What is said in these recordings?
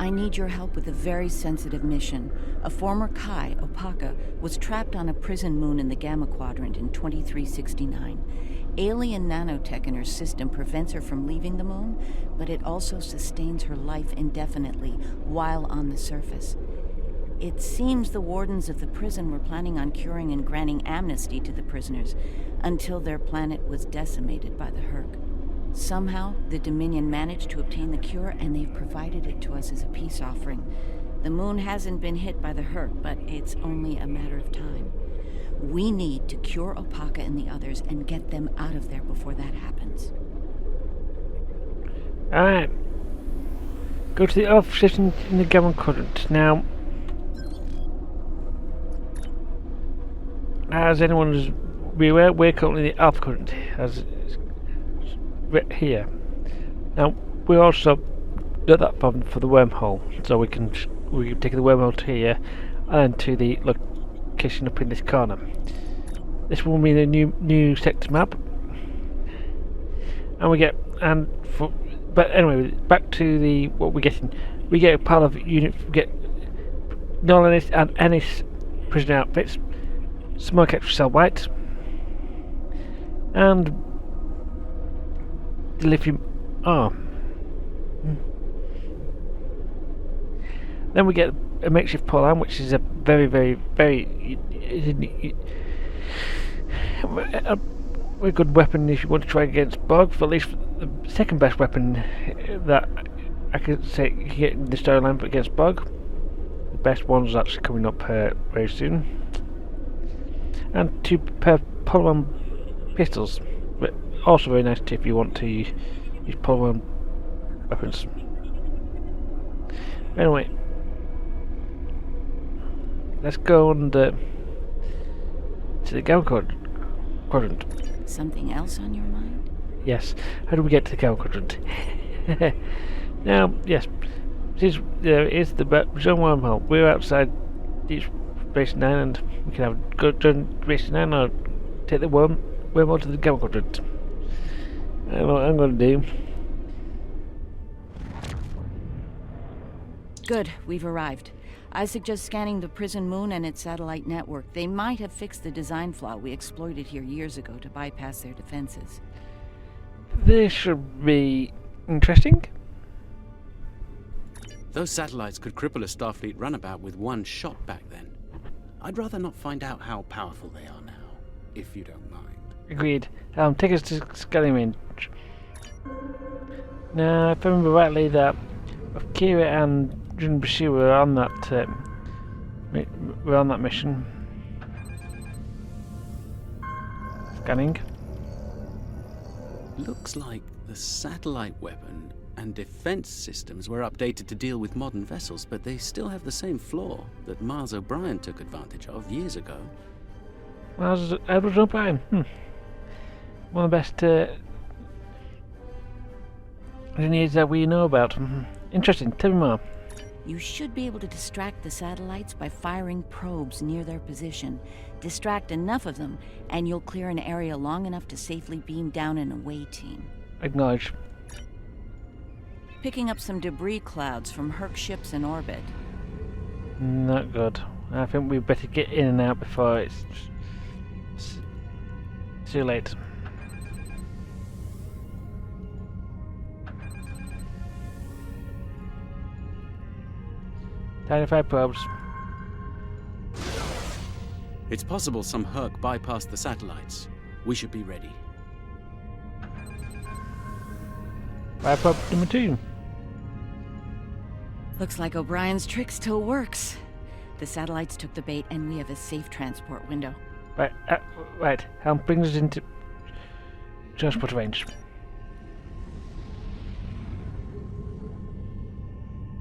I need your help with a very sensitive mission. A former Kai, Opaka, was trapped on a prison moon in the Gamma Quadrant in 2369. Alien nanotech in her system prevents her from leaving the moon, but it also sustains her life indefinitely while on the surface. It seems the wardens of the prison were planning on curing and granting amnesty to the prisoners until their planet was decimated by the Herc. Somehow, the Dominion managed to obtain the cure, and they've provided it to us as a peace offering. The moon hasn't been hit by the Herc, but it's only a matter of time. We need to cure Opaka and the others and get them out of there before that happens. Alright. Go to the Alpha station in the Gamma Quadrant. Now, as anyone be aware, we're currently in the Alpha Quadrant, as it's here. Now, we also do that for the wormhole, so we can take the wormhole to here and to the location up in this corner. This will mean a new sector map, and but anyway, back to what we're getting. We get a pile of unit. We get Null and Ennis prisoner outfits, smoke extra cell white, and the lithium arm. Then we get a makeshift pole arm, which is a very good weapon if you want to try against bugs. For at least the second best weapon that I could say you can get in the storyline against bug. The best one's actually coming up very soon. And 2 polymer pistols, but also very nice if you want to use polymer weapons. Anyway, let's go on to the Gamma Quadrant. Something else on your mind? Yes. How do we get to the Gamma Quadrant? Now, yes, this is the zone wormhole. We're outside Space 9, and we can go to Space 9 or take the wormhole to the Gamma Quadrant. And what I'm going to do. Good, we've arrived. I suggest scanning the prison moon and its satellite network. They might have fixed the design flaw we exploited here years ago to bypass their defenses. This should be interesting. Those satellites could cripple a Starfleet runabout with one shot back then. I'd rather not find out how powerful they are now, if you don't mind. Agreed. Take us to scanning range. Now, if I remember rightly, that Kira and Junbashi were on that mission. Scanning. Looks like the satellite weapon and defense systems were updated to deal with modern vessels, but they still have the same flaw that Miles O'Brien took advantage of years ago. Miles O'Brien? One of the best engineers that we know about. Interesting. Tell me more. You should be able to distract the satellites by firing probes near their position. Distract enough of them, and you'll clear an area long enough to safely beam down an away team. Acknowledge. Picking up some debris clouds from Herc ships in orbit. Not good. I think we better get in and out before it's too late. Tiny 5 probes. It's possible some Herc bypassed the satellites. We should be ready. 5 probe number 2. Looks like O'Brien's trick still works. The satellites took the bait, and we have a safe transport window. Right. Helm brings us into transport range.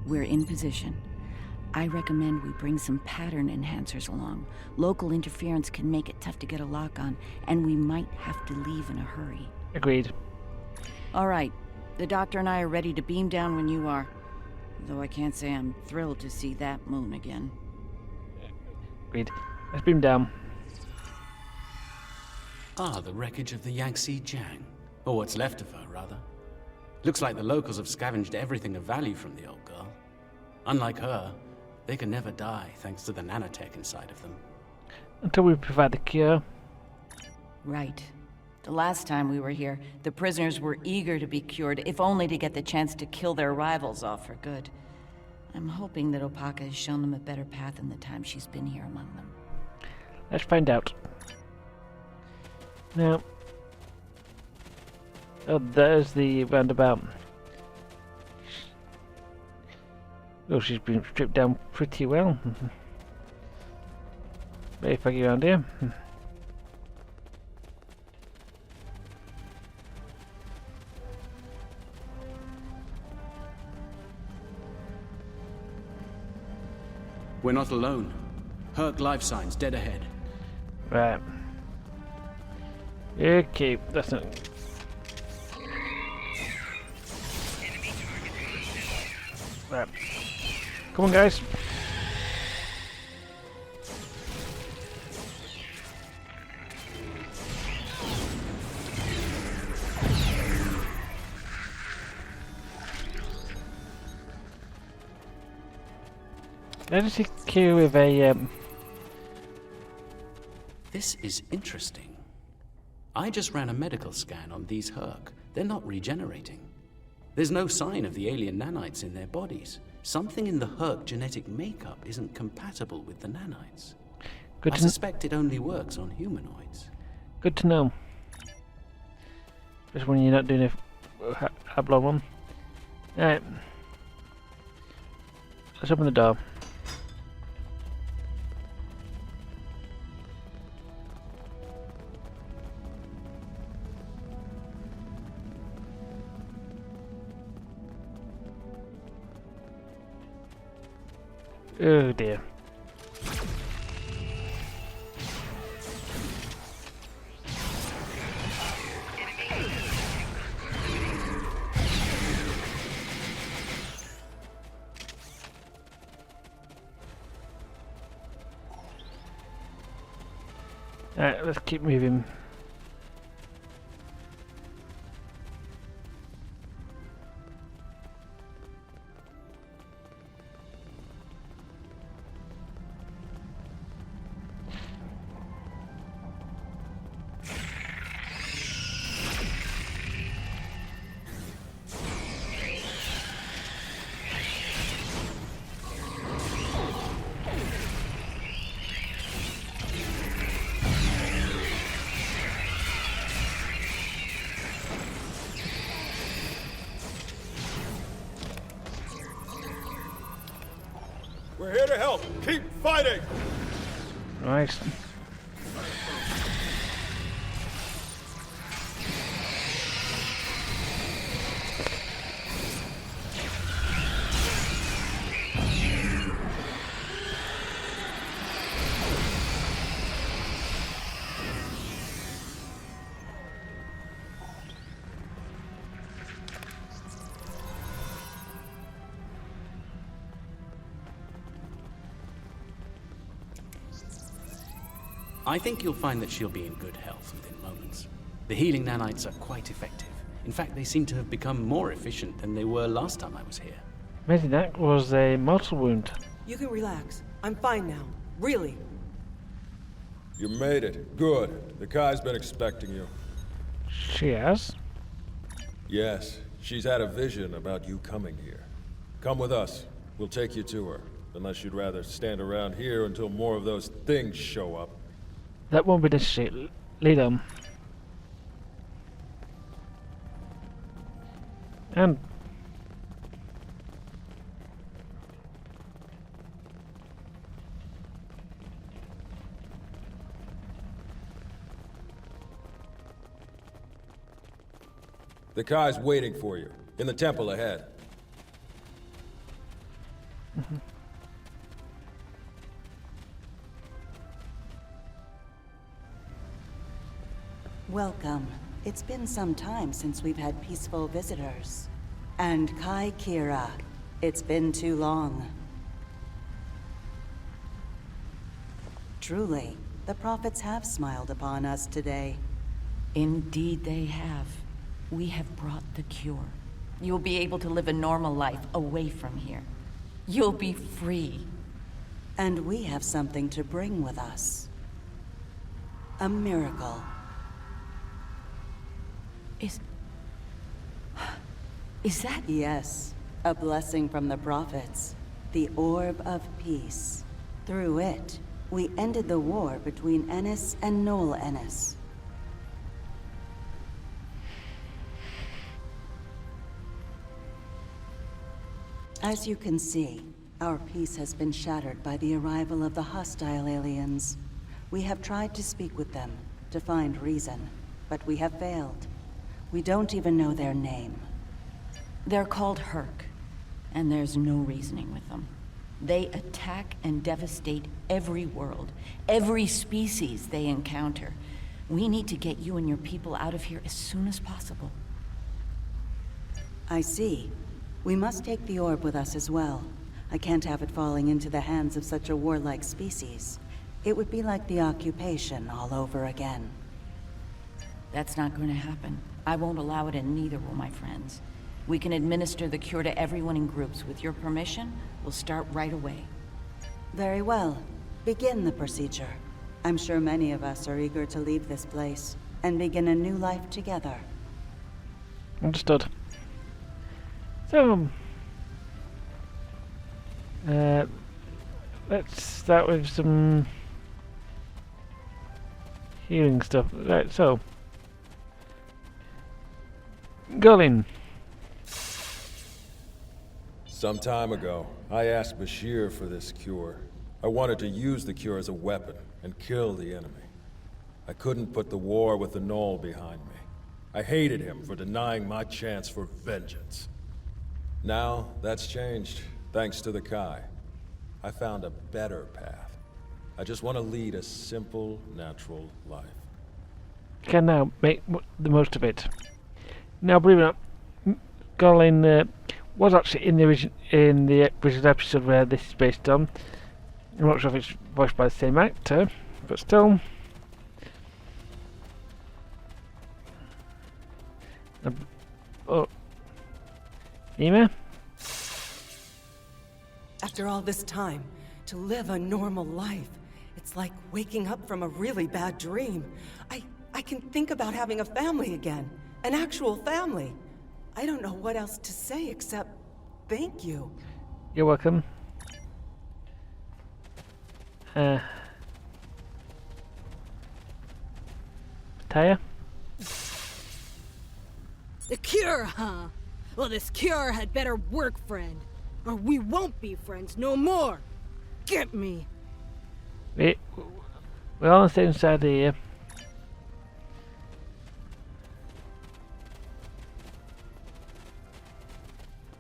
We're in position. I recommend we bring some pattern enhancers along. Local interference can make it tough to get a lock on, and we might have to leave in a hurry. Agreed. All right. The doctor and I are ready to beam down when you are. Though I can't say I'm thrilled to see that moon again. Agreed. Let's beam down. Ah, the wreckage of the Yangtze Jiang. Or what's left of her, rather. Looks like the locals have scavenged everything of value from the old girl. Unlike her, they can never die thanks to the nanotech inside of them. Until we provide the cure. Right. The last time we were here, the prisoners were eager to be cured, if only to get the chance to kill their rivals off for good. I'm hoping that Opaka has shown them a better path in the time she's been here among them. Let's find out. Now... Oh, there's the roundabout. Oh, she's been stripped down pretty well. Very faggy around here. We're not alone. Herc life signs dead ahead. Right. Okay, that's not... Right. Come on, guys. Let's secure with a This is interesting. I just ran a medical scan on these Herc. They're not regenerating. There's no sign of the alien nanites in their bodies. Something in the Herc genetic makeup isn't compatible with the nanites. I suspect it only works on humanoids. Good to know. Just when you're not doing a Hablo one. Alright. Let's open the door. Oh dear. Alright, let's keep moving. We're here to help. Keep fighting! Nice. I think you'll find that she'll be in good health within moments. The healing nanites are quite effective. In fact, they seem to have become more efficient than they were last time I was here. Maybe that was a mortal wound. You can relax. I'm fine now. Really. You made it. Good. The Kai's been expecting you. She has? Yes, she's had a vision about you coming here. Come with us. We'll take you to her. Unless you'd rather stand around here until more of those things show up. That won't be necessary. Lead on. And The Kai's waiting for you, in the temple ahead. Welcome. It's been some time since we've had peaceful visitors. And Kai Kira, it's been too long. Truly, the prophets have smiled upon us today. Indeed they have. We have brought the cure. You'll be able to live a normal life away from here. You'll be free. And we have something to bring with us. A miracle. Is that... Yes, a blessing from the prophets. The Orb of Peace. Through it, we ended the war between Ennis and Noel Ennis. As you can see, our peace has been shattered by the arrival of the hostile aliens. We have tried to speak with them, to find reason, but we have failed. We don't even know their name. They're called Herc, and there's no reasoning with them. They attack and devastate every world, every species they encounter. We need to get you and your people out of here as soon as possible. I see. We must take the orb with us as well. I can't have it falling into the hands of such a warlike species. It would be like the occupation all over again. That's not going to happen. I won't allow it, and neither will my friends. We can administer the cure to everyone in groups. With your permission, we'll start right away. Very well. Begin the procedure. I'm sure many of us are eager to leave this place and begin a new life together. Understood. So, let's start with some healing stuff. Right, so, Gullin. Some time ago, I asked Bashir for this cure. I wanted to use the cure as a weapon and kill the enemy. I couldn't put the war with the Knoll behind me. I hated him for denying my chance for vengeance. Now, that's changed, thanks to the Kai. I found a better path. I just want to lead a simple, natural life. Can now make the most of it. Now, believe it or not, Gullin was actually in the original episode where this is based on. I'm not sure if it's voiced by the same actor, but still. Oh, Ema? After all this time, to live a normal life, it's like waking up from a really bad dream. I can think about having a family again. An actual family. I don't know what else to say except thank you. You're welcome. Taya? The cure, huh? Well, this cure had better work, friend. Or we won't be friends no more. Get me. We're all on the same side here.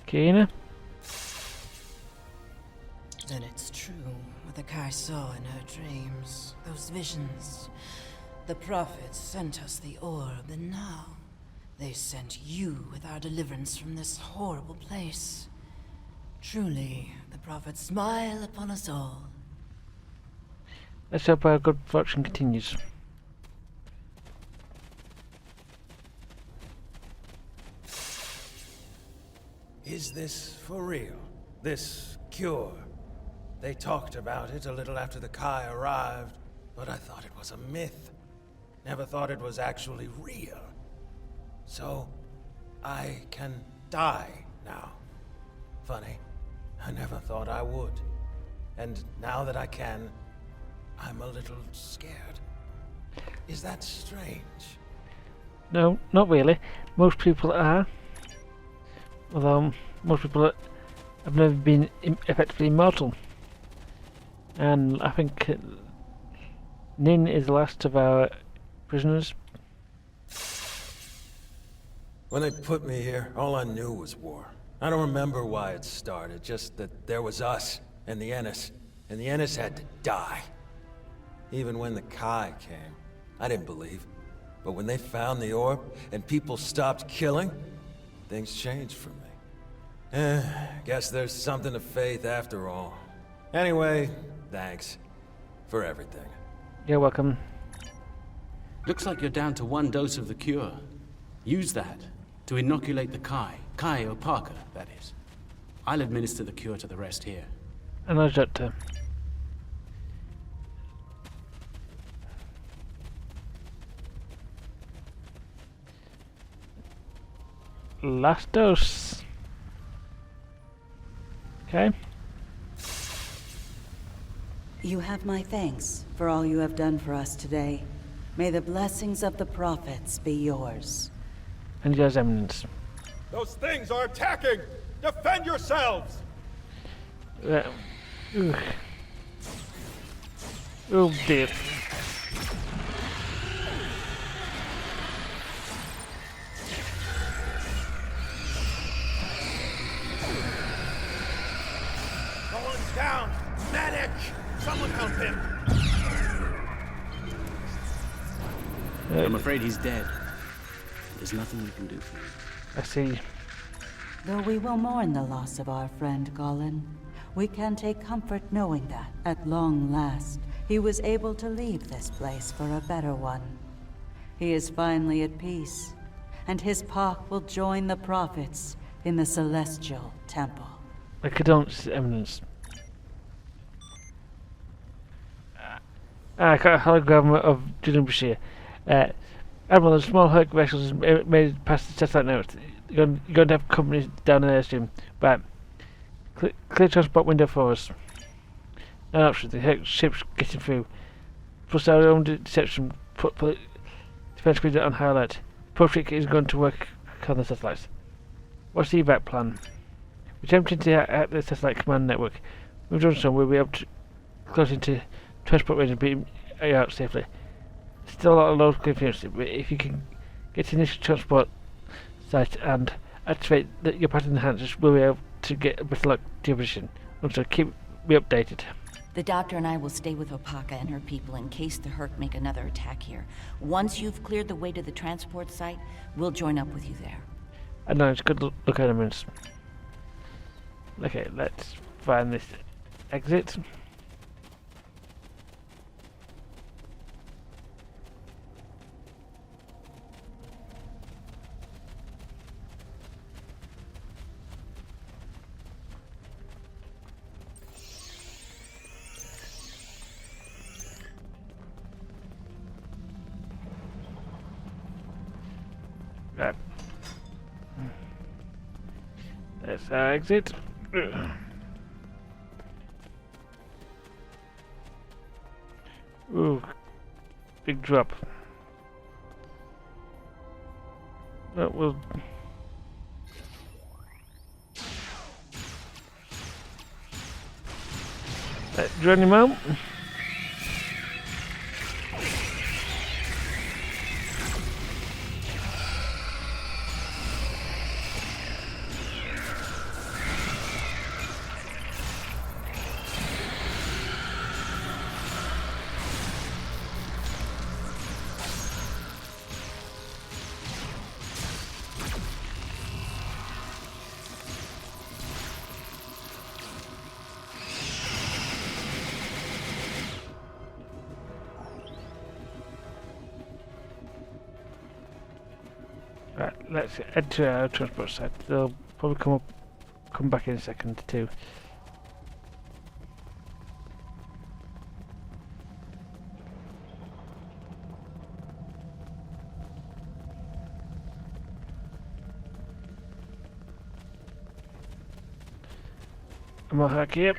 Kina? Then it's true what the Kai saw in her dreams. Those visions. The prophets sent us the orb, and now they sent you with our deliverance from this horrible place. Truly, the prophets smile upon us all. Let's hope our good fortune continues. Is this for real? This cure? They talked about it a little after the Kai arrived, but I thought it was a myth. Never thought it was actually real. So, I can die now. Funny, I never thought I would. And now that I can, I'm a little scared. Is that strange? No, not really. Most people are. Although most people have never been effectively immortal. And I think Nin is the last of our prisoners. When they put me here, all I knew was war. I don't remember why it started, just that there was us and the Ennis had to die. Even when the Kai came, I didn't believe. But when they found the orb and people stopped killing, things changed for me. Guess there's something to faith after all. Anyway, thanks for everything. You're welcome. Looks like you're down to 1 dose of the cure. Use that to inoculate the Kai. Kai or Parker, that is. I'll administer the cure to the rest here. And I'll Doctor. Last dose. Okay. You have my thanks for all you have done for us today. May the blessings of the prophets be yours. And yours, Eminence. Those things are attacking! Defend yourselves! Ugh. Oh dear. One's down! Medic! Someone help him! I'm afraid he's dead. There's nothing we can do for him. I see. Though we will mourn the loss of our friend Gollin, we can take comfort knowing that, at long last, he was able to leave this place for a better one. He is finally at peace, and his Pak will join the prophets in the Celestial Temple. My condolences, Eminence. I got a hologram of Julian Bashir. Admiral, the small Herc vessels made it past the satellite network. You're going to have company down in Airstream. Right. Clear transport window for us. No option. The Herc ship's getting through. Plus our own deception. Put defense grid on high alert. Patrick is going to work on the satellites. What's the evac plan? We're attempting to hack the satellite command network. We've done so, we'll be able to close into transport range and beam you out safely. Still a lot of local confusion, but if you can get to the initial transport site and activate your pattern enhancers, we'll be able to get a better luck to your position. Also, keep me updated. The doctor and I will stay with Opaka and her people in case the Herc make another attack here. Once you've cleared the way to the transport site, we'll join up with you there. I know, it's good look at elements. Okay, let's find this exit. Right. That's our exit. Ooh, big drop. Well, we'll join him out. Right, let's head to our transport site. They'll probably come back in a second too. I'm all hack here.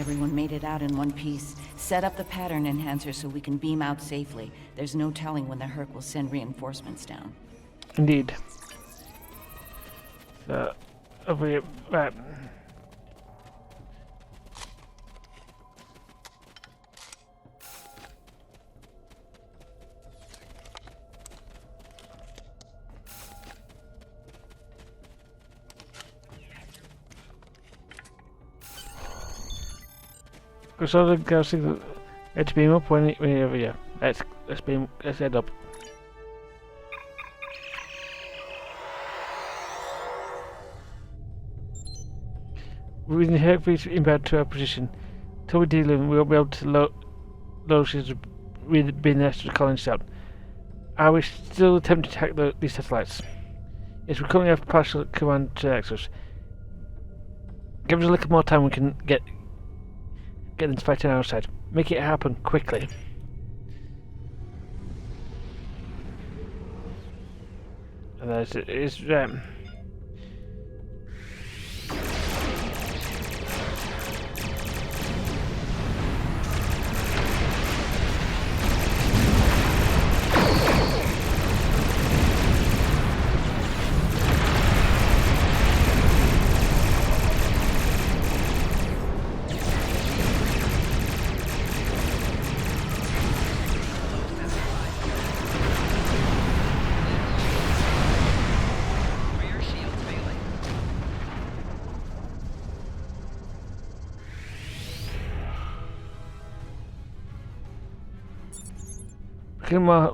everyone made it out in one piece. Set up the pattern enhancer so we can beam out safely. There's no telling when the Herc will send reinforcements down. Indeed. Over here. Right. So the guys think that let's beam up whenever, yeah. Let's head up. With the Hercules inbound to our position, till we deal with them, we won't be able to load shields with being the rest of the colony out. Are we still attempting to attack these satellites? Yes, we currently have partial command to access. Give us a little more time, we can get them to fight on our side. Make it happen quickly. And there's more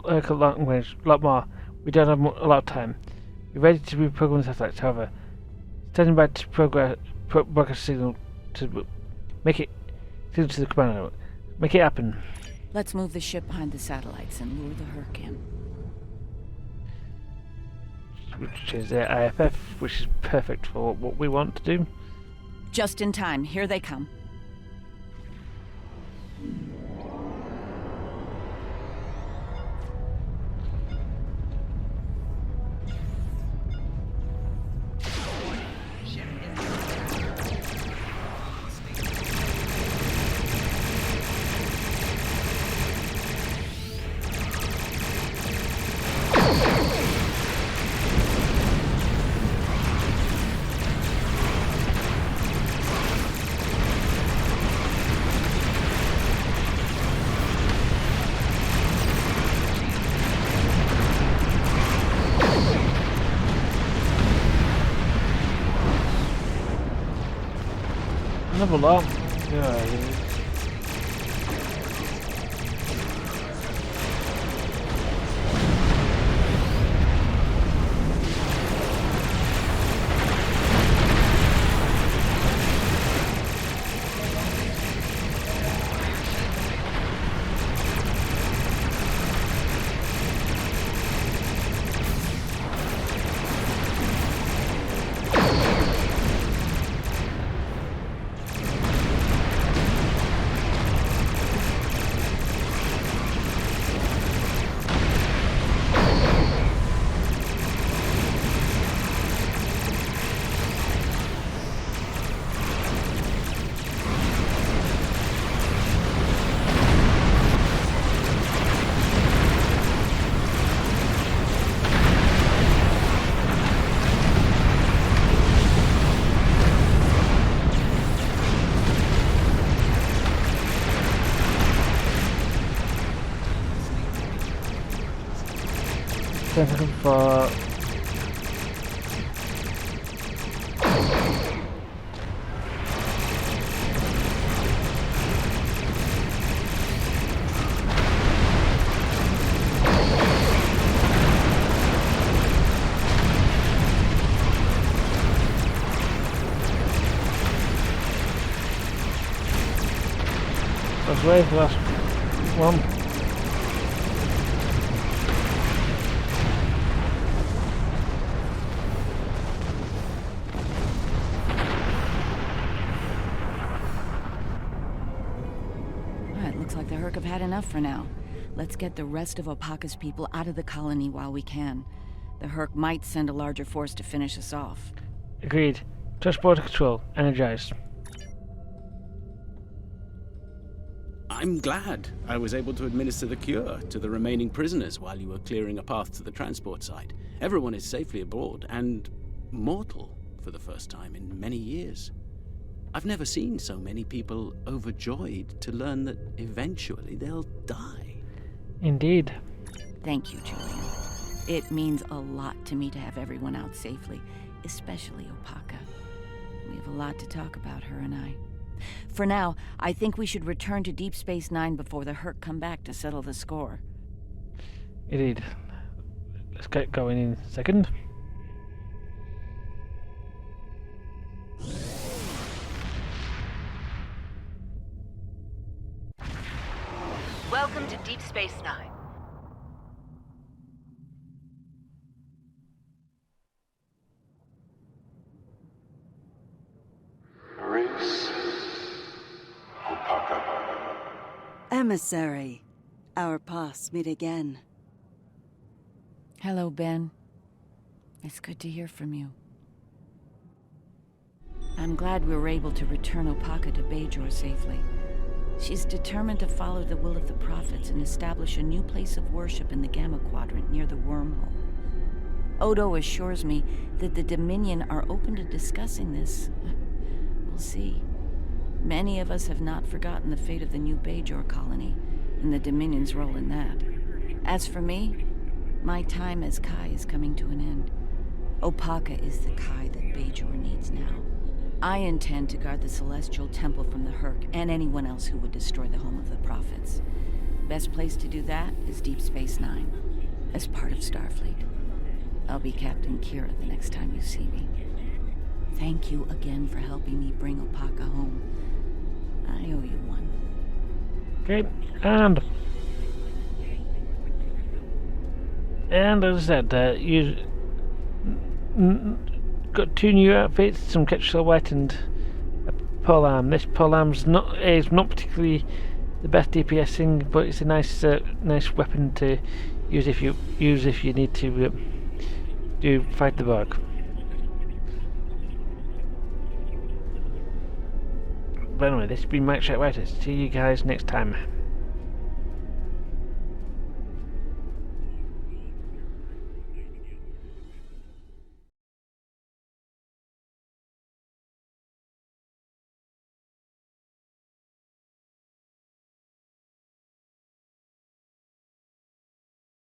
a long range, a lot more. We don't have a lot of time. We're ready to reprogram the satellites, however. Standing by to broadcast signal to make it signal to the command network. Make it happen. Let's move the ship behind the satellites and lure the Herc in. Which is the IFF, which is perfect for what we want to do. Just in time. Here they come. Level up. Yeah. Looking for let's wait for the last one. Looks like the Herc have had enough for now. Let's get the rest of Opaka's people out of the colony while we can. The Herc might send a larger force to finish us off. Agreed. Transporter control, energized. I'm glad I was able to administer the cure to the remaining prisoners while you were clearing a path to the transport site. Everyone is safely aboard and mortal for the first time in many years. I've never seen so many people overjoyed to learn that eventually they'll die. Indeed. Thank you, Julian. It means a lot to me to have everyone out safely, especially Opaka. We have a lot to talk about, her and I. For now, I think we should return to Deep Space Nine before the Herc come back to settle the score. Indeed. Let's get going in a second. Welcome to Deep Space Nine. Emissary, our paths meet again. Hello, Ben. It's good to hear from you. I'm glad we were able to return Opaka to Bajor safely. She's determined to follow the will of the prophets and establish a new place of worship in the Gamma Quadrant near the wormhole. Odo assures me that the Dominion are open to discussing this. We'll see. Many of us have not forgotten the fate of the new Bajor colony and the Dominion's role in that. As for me, my time as Kai is coming to an end. Opaka is the Kai that Bajor needs now. I intend to guard the Celestial Temple from the Herc and anyone else who would destroy the home of the Prophets. Best place to do that is Deep Space Nine, as part of Starfleet. I'll be Captain Kira the next time you see me. Thank you again for helping me bring Opaka home. I owe you one. Okay, and as I said, you got 2 new outfits, some catch silhouette and a polearm. This polearm's not particularly the best DPS thing, but it's a nice weapon to use if you need to fight the bug. But anyway, this has been Mike Writer. See you guys next time.